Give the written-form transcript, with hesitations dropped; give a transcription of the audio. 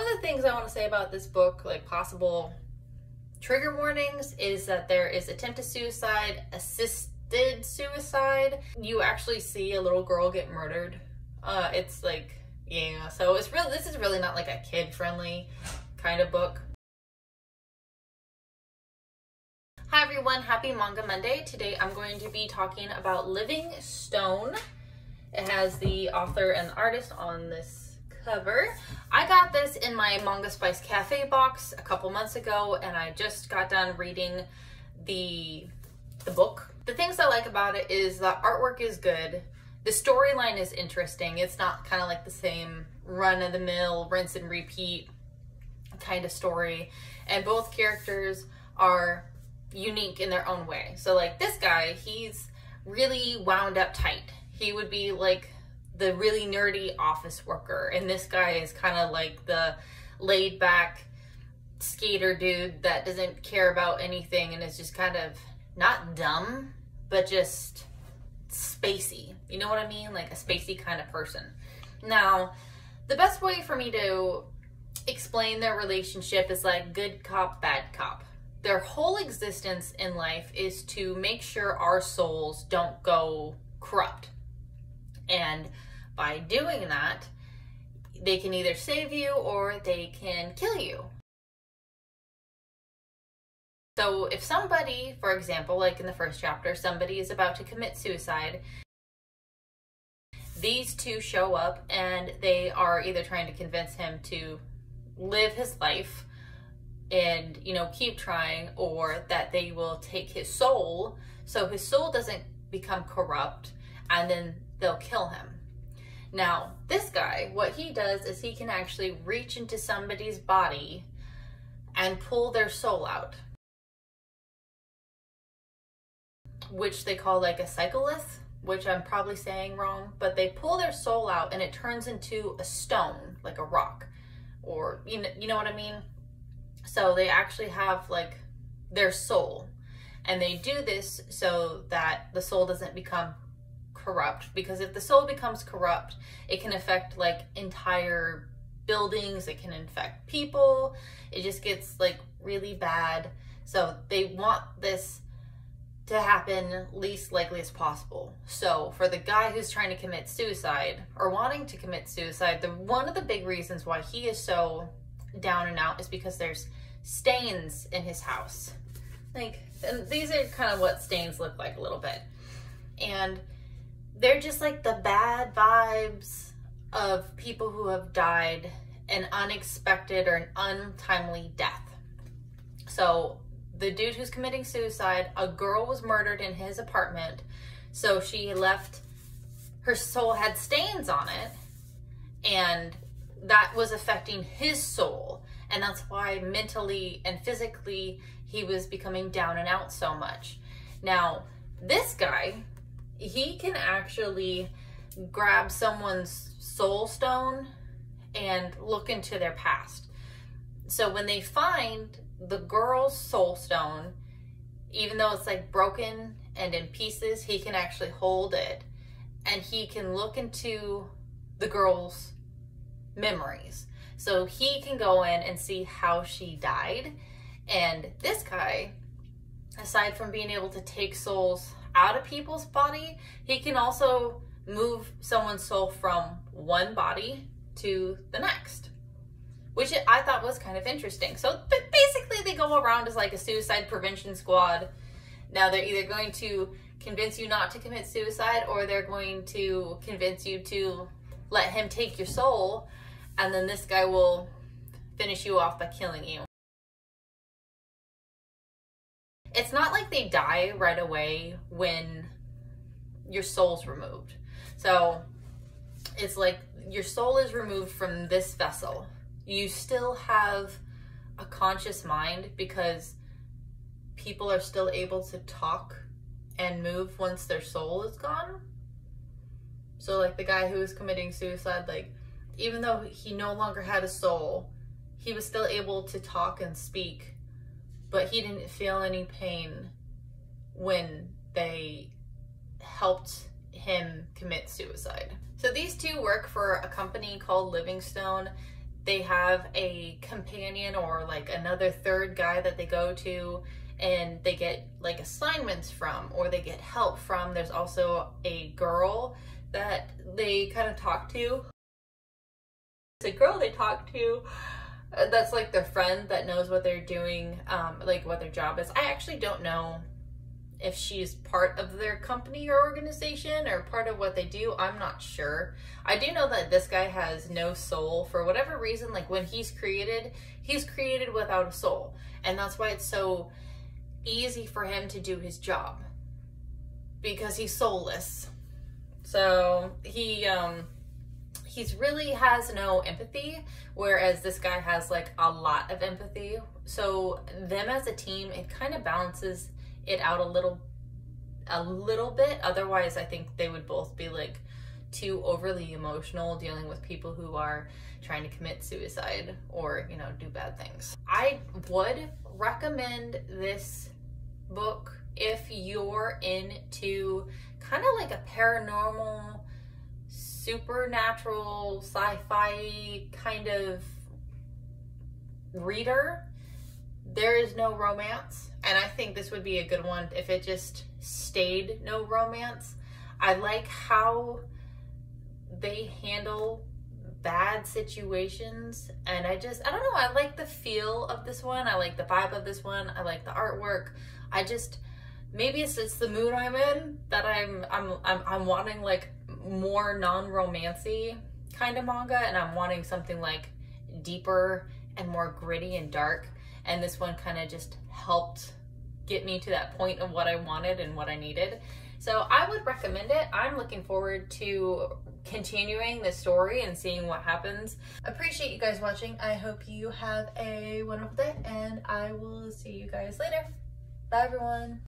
of the things I want to say about this book, like possible trigger warnings, is that there is attempted suicide, assisted suicide. You actually see a little girl get murdered. It's like, yeah, so it's real. This is really not like a kid-friendly kind of book. Hi everyone, happy Manga Monday. Today I'm going to be talking about Livingstone. It has the author and the artist on this cover. I got this in my Manga Spice Cafe box a couple months ago, and I just got done reading the book. The things I like about it is the artwork is good. The storyline is interesting. It's not kind of like the same run-of-the-mill, rinse and repeat kind of story. And both characters are unique in their own way. So like this guy, he's really wound up tight. He would be like the really nerdy office worker, and this guy is kind of like the laid back skater dude that doesn't care about anything and is just kind of not dumb, but just spacey. You know what I mean? Like a spacey kind of person. Now, the best way for me to explain their relationship is like good cop, bad cop. Their whole existence in life is to make sure our souls don't go corrupt. And by doing that, they can either save you or they can kill you. So if somebody, for example, like in the first chapter, somebody is about to commit suicide, these two show up and they are either trying to convince him to live his life and, you know, keep trying, or that they will take his soul so his soul doesn't become corrupt, and then they'll kill him. Now, this guy, what he does is he can actually reach into somebody's body and pull their soul out, which they call like a cyclolith, which I'm probably saying wrong, but they pull their soul out and it turns into a stone, like a rock, or you know what I mean? So they actually have like their soul, and they do this so that the soul doesn't become corrupt, because if the soul becomes corrupt, it can affect like entire buildings, it can infect people, it just gets like really bad. So they want this to happen least likely as possible. So for the guy who's trying to commit suicide or wanting to commit suicide, one of the big reasons why he is so down and out is because there's stains in his house. Like, and these are kind of what stains look like a little bit. And they're just like the bad vibes of people who have died an unexpected or an untimely death. So the dude who's committing suicide, a girl was murdered in his apartment. So she left, her soul had stains on it, and that was affecting his soul. And that's why mentally and physically he was becoming down and out so much. Now, this guy, he can actually grab someone's soul stone and look into their past. So when they find the girl's soul stone, even though it's like broken and in pieces, he can actually hold it and he can look into the girl's memories. So he can go in and see how she died. And this guy, aside from being able to take souls out of people's body, he can also move someone's soul from one body to the next, which I thought was kind of interesting. So basically they go around as like a suicide prevention squad. Now they're either going to convince you not to commit suicide, or they're going to convince you to let him take your soul, and then this guy will finish you off by killing you. It's not like they die right away when your soul's removed. So it's like your soul is removed from this vessel. You still have a conscious mind because people are still able to talk and move once their soul is gone. So like the guy who was committing suicide, like even though he no longer had a soul, he was still able to talk and speak, but he didn't feel any pain when they helped him commit suicide. So these two work for a company called Livingstone. they have a companion or like another third guy that they go to and they get like assignments from, or they get help from. There's also a girl that they kind of talk to. It's a girl they talk to that's like their friend that knows what they're doing, like what their job is. I actually don't know if she's part of their company or organization or part of what they do. I'm not sure. I do know that this guy has no soul for whatever reason. Like when he's created without a soul. And that's why it's so easy for him to do his job, because he's soulless. So he's really has no empathy, whereas this guy has like a lot of empathy. So them as a team, it kind of balances it out a little bit. Otherwise, I think they would both be like too overly emotional dealing with people who are trying to commit suicide or, you know, do bad things. I would recommend this book if you're into kind of like a paranormal, supernatural, sci-fi kind of reader. There is no romance, and I think this would be a good one if it just stayed no romance. I like how they handle bad situations, and I don't know, I like the feel of this one. I like the vibe of this one. I like the artwork. Maybe it's the mood I'm in, that I'm wanting like more non-romancy kind of manga, and I'm wanting something like deeper and more gritty and dark, and this one kind of just helped get me to that point of what I wanted and what I needed. So I would recommend it. I'm looking forward to continuing this story and seeing what happens. Appreciate you guys watching. I hope you have a wonderful day, and I will see you guys later. Bye everyone.